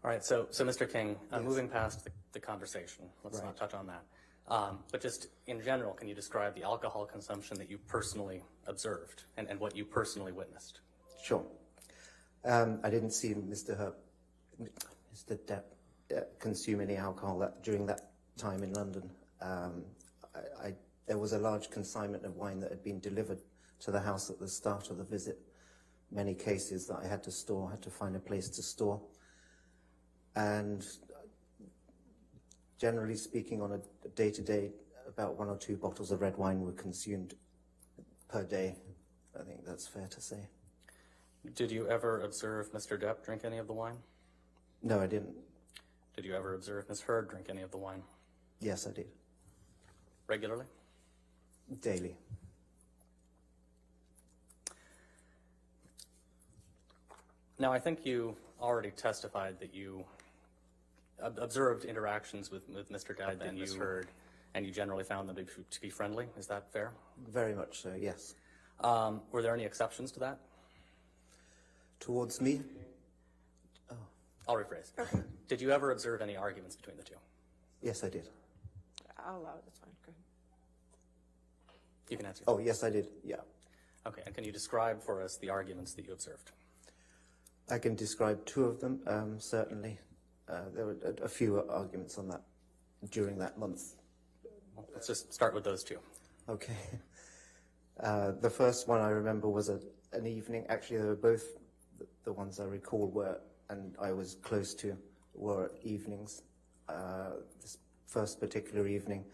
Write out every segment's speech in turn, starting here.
All right, so Mr. King, moving past the conversation, let's not touch on that. But just in general, can you describe the alcohol consumption that you personally observed and what you personally witnessed? Sure. I didn't see Mr. Depp consume any alcohol during that time in London. There was a large consignment of wine that had been delivered to the house at the start of the visit. Many cases that I had to store, had to find a place to store. And generally speaking, on a day-to-day, about 1 or 2 bottles of red wine were consumed per day. I think that's fair to say. Did you ever observe Mr. Depp drink any of the wine? No, I didn't. Did you ever observe Ms. Heard drink any of the wine? Yes, I did. Regularly? Daily. Now, I think you already testified that you observed interactions with Mr. Depp and Ms. Heard, and you generally found them to be friendly. Is that fair? Very much so, yes. Were there any exceptions to that? Towards me? Oh. I'll rephrase. Okay. Did you ever observe any arguments between the two? Yes, I did. I'll allow it. That's fine. Go ahead. You can answer. Oh, yes, I did. Yeah. Okay. And can you describe for us the arguments that you observed? I can describe 2 of them, certainly. There were a few arguments on that during that month. Well, let's just start with those 2. Okay. The first one I remember was an evening. Actually, they were both the ones I recall were, and I was close to, were evenings. This first particular evening,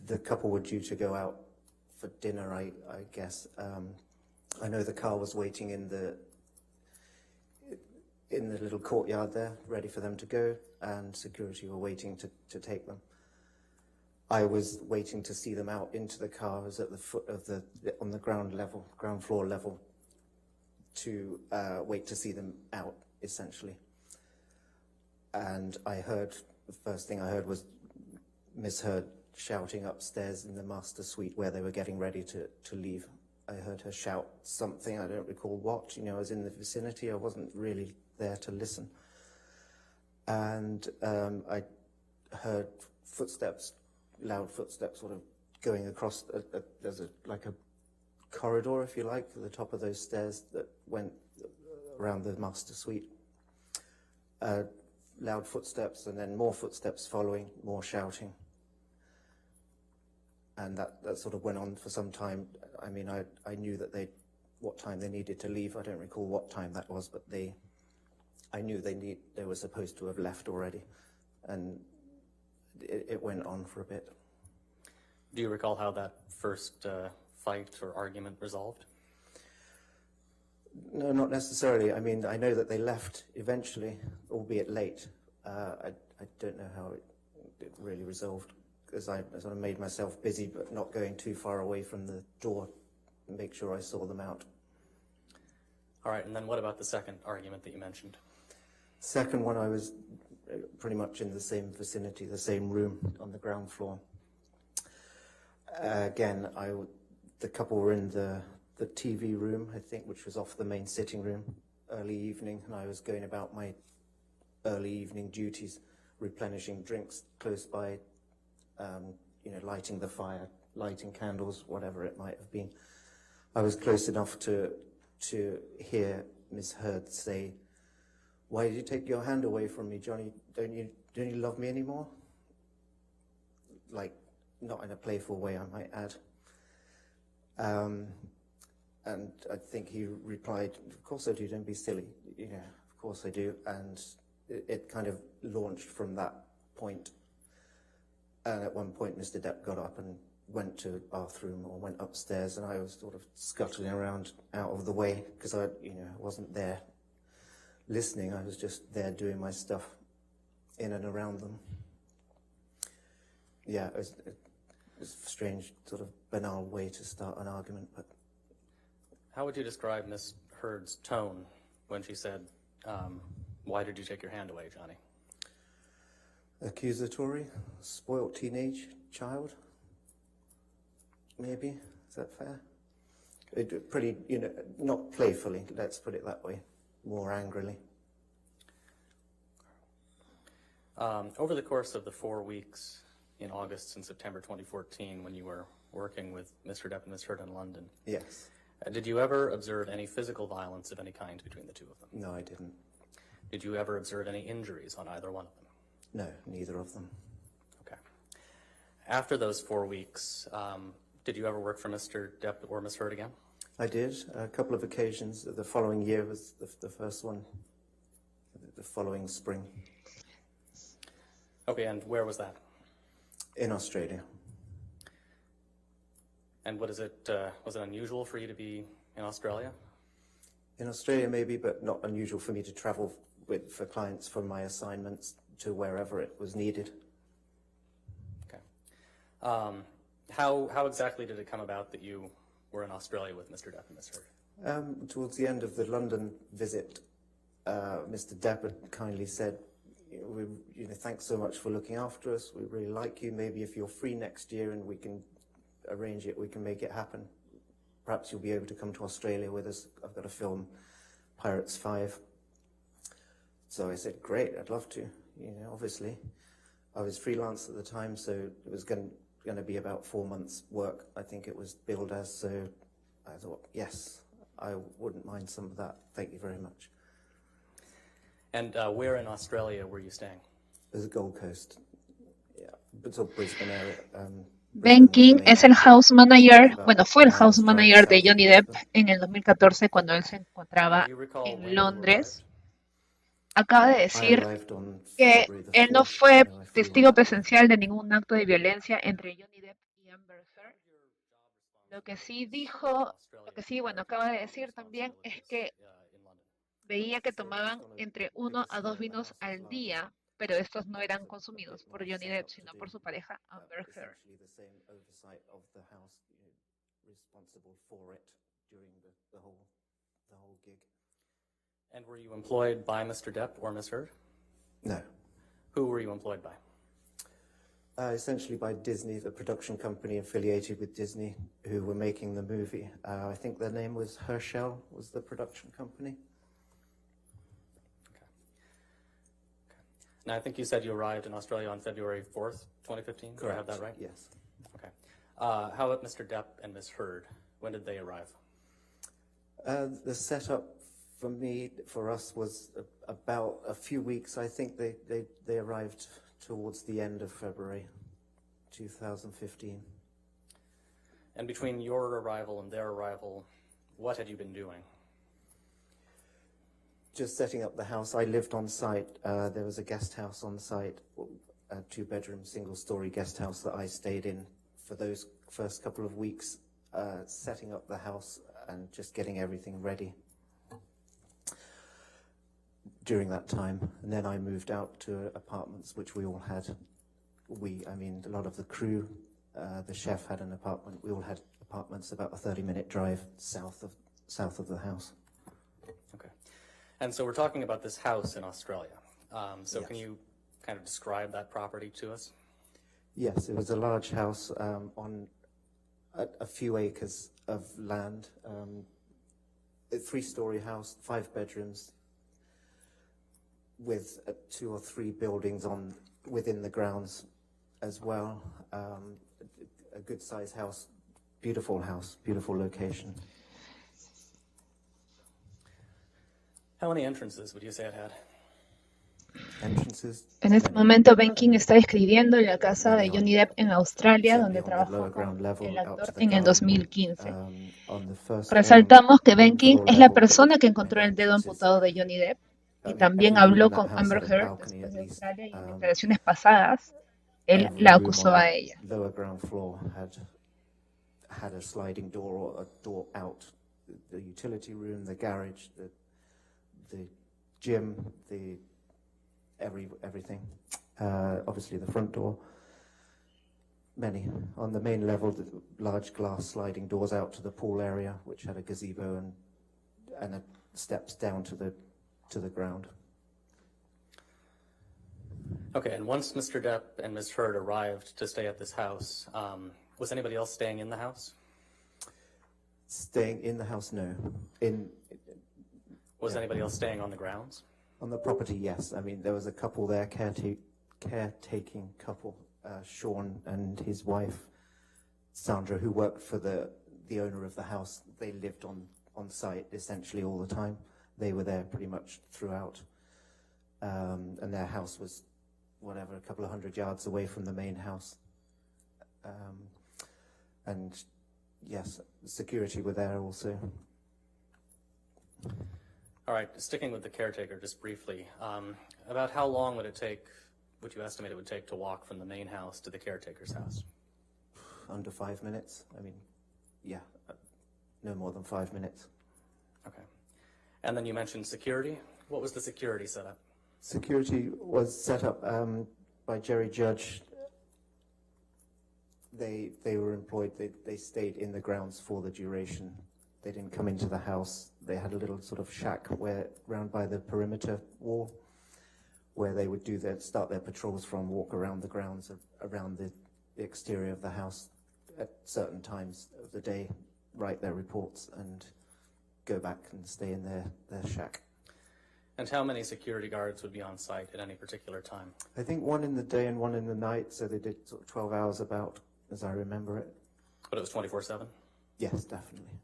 the couple were due to go out for dinner, I guess. I know the car was waiting in the little courtyard there, ready for them to go, and security were waiting to take them. I was waiting to see them out into the car. I was at the foot of on the ground floor level, to wait to see them out, essentially. And the first thing I heard was Miss Heard shouting upstairs in the master suite where they were getting ready to leave. I heard her shout something, I don't recall what. I was in the vicinity, I wasn't really there to listen. And I heard footsteps, loud footsteps, sort of going across, there's like a corridor, if you like, at the top of those stairs that went around the master suite. Loud footsteps, and then more footsteps following, more shouting. And that sort of went on for some time. I mean, I knew that what time they needed to leave. I don't recall what time that was, but I knew they were supposed to have left already. And it went on for a bit. Do you recall how that first fight or argument resolved? No, not necessarily. I mean, I know that they left eventually, albeit late. I don't know how it really resolved, because I sort of made myself busy, but not going too far away from the door to make sure I saw them out. All right, and then what about the second argument that you mentioned? Second one, I was pretty much in the same vicinity, the same room on the ground floor. Again, the couple were in the TV room, I think, which was off the main sitting room, early evening, and I was going about my early evening duties, replenishing drinks close by, lighting the fire, lighting candles, whatever it might have been. I was close enough to hear Miss Heard say, "Why did you take your hand away from me, Johnny? Don't you love me anymore?" Like, not in a playful way, I might add. And I think he replied, "Of course I do, don't be silly. Of course I do." And it kind of launched from that point. And at one point, Mr. Depp got up and went to the bathroom or went upstairs, and I was sort of scuttling around out of the way, because I wasn't there listening. I was just there doing my stuff in and around them. Yeah, it was a strange, sort of banal way to start an argument. But how would you describe Miss Heard's tone when she said, "Why did you take your hand away, Johnny?" Accusatory, spoilt teenage child, maybe. Is that fair? Pretty, not playfully, let's put it that way, more angrily. Over the course of the 4 weeks in August and September 2014, when you were working with Mr. Depp and Ms. Heard in London, Yes. Did you ever observe any physical violence of any kind between the two of them? No, I didn't. Did you ever observe any injuries on either one of them? No, neither of them. Okay. After those 4 weeks, did you ever work for Mr. Depp or Ms. Heard again? I did. A couple of occasions. The following year was the first one, the following spring, Okay, and where was that? in Australia. And was it unusual for you to be in Australia? In Australia, maybe, but not unusual for me to travel for clients for my assignments to wherever it was needed. Okay. How exactly did it come about that you were in Australia with Mr. Depp and Ms. Heard? Towards the end of the London visit, Mr. Depp had kindly said, thanks so much for looking after us. We really like you. Maybe if you're free next year and we can arrange it, we can make it happen. Perhaps you'll be able to come to Australia with us. I've got a film, Pirates 5. So I said, great, I'd love to. Obviously, I was freelance at the time, so it was going to be about 4 months' work. I think it was billed as. So I thought, yes, I wouldn't mind some of that. Thank you very much. And where in Australia were you staying? There's a Gold Coast, yeah, it's a Brisbane area. Ben King es el house manager, bueno, fue el house manager de Johnny Depp en el 2014 cuando él se encontraba Do you recall when en you Londres. arrived? Acaba de I decir arrived on que February the él no 4th, fue I flew testigo on. presencial de ningún acto de violencia entre Johnny Depp y Amber Heard. Lo que sí dijo, bueno, acaba de decir también es que veía que tomaban entre 1 a 2 vinos al día, pero estos no eran consumidos por Johnny Depp, sino por su pareja Amber Heard. Essentially the same oversight of the house, responsible for it during the whole gig. And were you employed by Mr. Depp or Ms. Heard? No. Who were you employed by? Essentially by Disney, the production company affiliated with Disney, who were making the movie. I think their name was Herschel, was the production company. Now, I think you said you arrived in Australia on February 4th, 2015? Do I have that right? Yes. Okay. How about Mr. Depp and Ms. Heard? When did they arrive? The setup for us was about a few weeks. I think they arrived towards the end of February 2015. And between your arrival and their arrival, what had you been doing? Just setting up the house. I lived on site. There was a guest house on site, a 2-bedroom, single-story guest house that I stayed in for those first couple of weeks, setting up the house and just getting everything ready during that time. And then I moved out to apartments, which we all had. A lot of the crew, the chef had an apartment. We all had apartments about a 30-minute drive south of the house. Okay. And so we're talking about this house in Australia. So Yes. can you kind of describe that property to us? Yes, it was a large house on a few acres of land, a 3-story house, 5 bedrooms, with 2 or 3 buildings within the grounds as well. A good-sized house, beautiful location. How many entrances would you say it had? Entrances. En este momento, Ben King está describiendo la casa de Johnny Depp en Australia, donde trabajó con el actor en el 2015. Resaltamos que Ben King es la persona que encontró el dedo amputado de Johnny Depp y también habló con Amber Heard después de Australia y en declaraciones pasadas él la acusó a ella. Lower ground floor had a sliding door or a door out. The utility room, the garage, the gym, everything. Obviously the front door. Many. On the main level, the large glass sliding doors out to the pool area, which had a gazebo and steps down to the ground. Okay, and once Mr. Depp and Ms. Heard arrived to stay at this house, was anybody else staying in the house? Staying in the house, no. Was anybody else staying on the grounds? On the property, yes. There was a couple there caretaking couple, Sean and his wife, Sandra, who worked for the owner of the house. They lived on site essentially all the time. They were there pretty much throughout. And their house was, whatever, a couple of 100 yards away from the main house. And yes, security were there also. All right, sticking with the caretaker just briefly, about how long would you estimate it would take to walk from the main house to the caretaker's house? Under 5 minutes. I mean, yeah, no more than 5 minutes. Okay. And then you mentioned security. What was the security setup? Security was set up by Jerry Judge. They were employed, they stayed in the grounds for the duration. They didn't come into the house. They had a little sort of shack round by the perimeter wall where they would start their patrols from, walk around the grounds, around the exterior of the house at certain times of the day, write their reports and go back and stay in their shack. And how many security guards would be on site at any particular time? I think one in the day and one in the night, so they did sort of 12 hours about, as I remember it. But it was 24/7? Yes, definitely.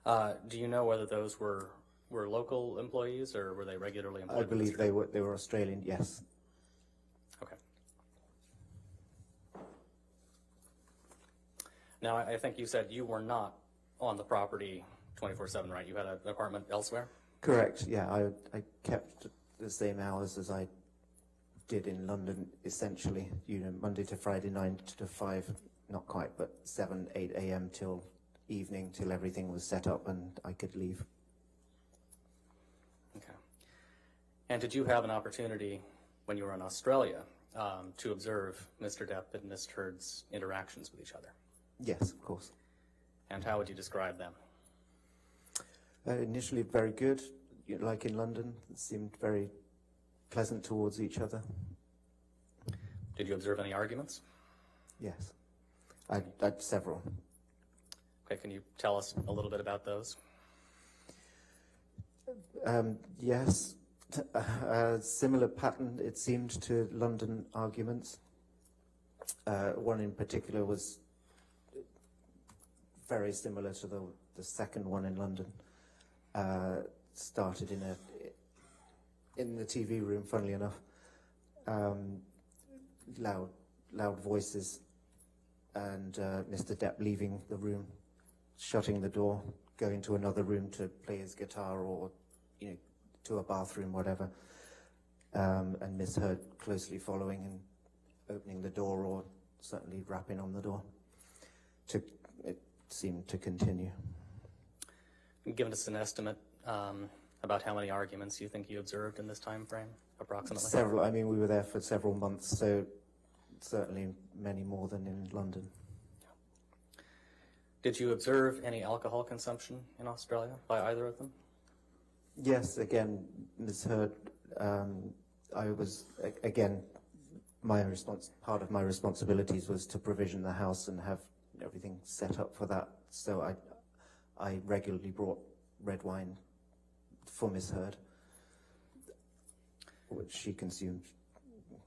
Okay. Do you know whether those were local employees or were they regularly employed? I believe they were Australian, yes. Okay. Now, I think you said you were not on the property 24/7, right? You had an apartment elsewhere? Correct, yeah. I kept the same hours as I did in London, essentially. Monday to Friday, 9 to 5, not quite, but 7, 8 a.m. till evening, till everything was set up and I could leave. Okay. And did you have an opportunity when you were in Australia to observe Mr. Depp and Ms. Heard's interactions with each other? Yes, of course. And how would you describe them? Initially very good, like in London. It seemed very pleasant towards each other. Did you observe any arguments? Yes. I had several. Okay, can you tell us a little bit about those? Yes. A similar pattern, it seemed, to London arguments. One in particular was very similar to the second one in London. Started in the TV room, funnily enough. Loud voices, and Mr. Depp leaving the room, shutting the door, going to another room to play his guitar or, to a bathroom, whatever. And Miss Heard closely following and opening the door or certainly rapping on the door. It seemed to continue. Give us an estimate about how many arguments you think you observed in this time frame, approximately? Several. I mean, we were there for several months, so certainly many more than in London. Did you observe any alcohol consumption in Australia by either of them? Yes, again, Ms. Heard, I was, again, part of my responsibilities was to provision the house and have everything set up for that. So I regularly brought red wine for Ms. Heard, which she consumed,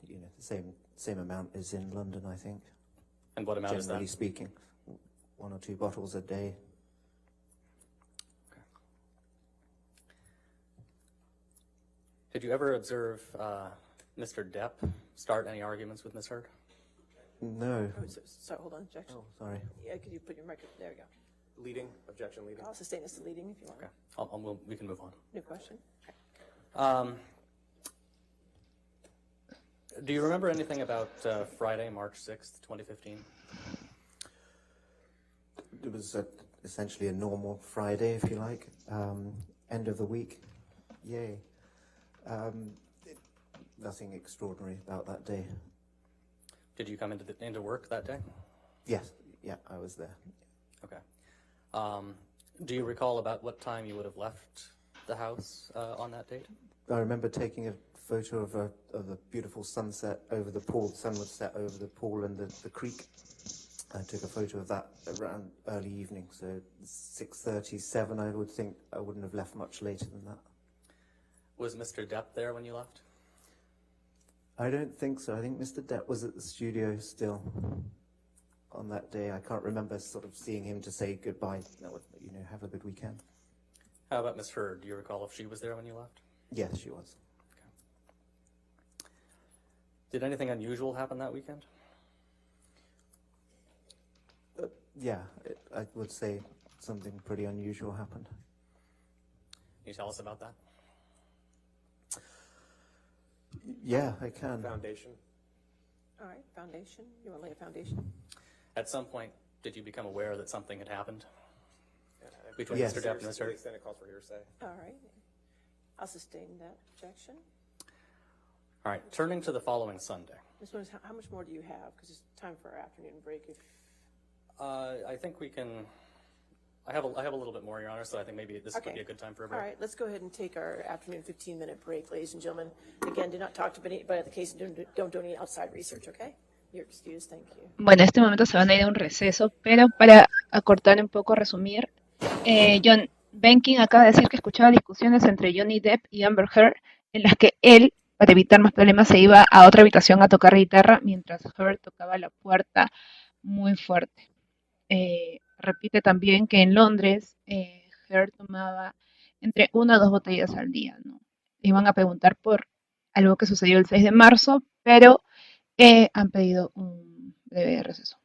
the same amount as in London, I think. And what amount is that? Generally speaking, 1 or 2 bottles a day. Okay. Did you ever observe Mr. Depp start any arguments with Ms. Heard? No. Oh, sorry, hold on, objection. Oh, sorry. Yeah, could you put your mic, there you go. Leading, objection leading. I'll sustain this to leading if you want. Okay, we can move on. New question. Okay. Do you remember anything about Friday, March 6th, 2015? It was essentially a normal Friday, if you like. End of the week. Yay. Nothing extraordinary about that day. Did you come into work that day? Yes, yeah, I was there. Okay. Do you recall about what time you would have left the house on that date? I remember taking a photo of a beautiful sunset over the pool. The sun would set over the pool and the creek. I took a photo of that around early evening, so 6:37. I would think I wouldn't have left much later than that. Was Mr. Depp there when you left? I don't think so. I think Mr. Depp was at the studio still on that day. I can't remember sort of seeing him to say goodbye. No, you know, have a good weekend. How about Ms. Heard? Do you recall if she was there when you left? Yes, she was. Did anything unusual happen that weekend? Yeah, I would say something pretty unusual happened. Can you tell us about that? Yeah, I can. Foundation. All right, foundation. You want to lay a foundation? At some point, did you become aware that something had happened between Yes. Mr. Depp and Ms. To the Heard? extent it calls for hearsay. All right. I'll sustain that objection. All right, turning to the following Sunday. Ms. Williams, how much more do you have? Because it's time for our afternoon break. If I think we can, I have a little bit more, Your Honor, so I think maybe this would be a good time for a All break. right, let's go ahead and take our afternoon 15-minute break, ladies and gentlemen. Again, do not talk to anybody at the case and don't do any outside research, okay? You're excused, thank you. Bueno, en este momento se van a ir a un receso, pero para acortar un poco, resumir, John Benkin acaba de decir que escuchaba discusiones entre Johnny Depp y Amber Heard en las que él, para evitar más problemas, se iba a otra habitación a tocar guitarra mientras Heard tocaba la puerta muy fuerte. Repite también que en Londres Heard tomaba entre 1 a 2 botellas al día, ¿no? Iban a preguntar por algo que sucedió el 6 de marzo, pero han pedido un breve receso.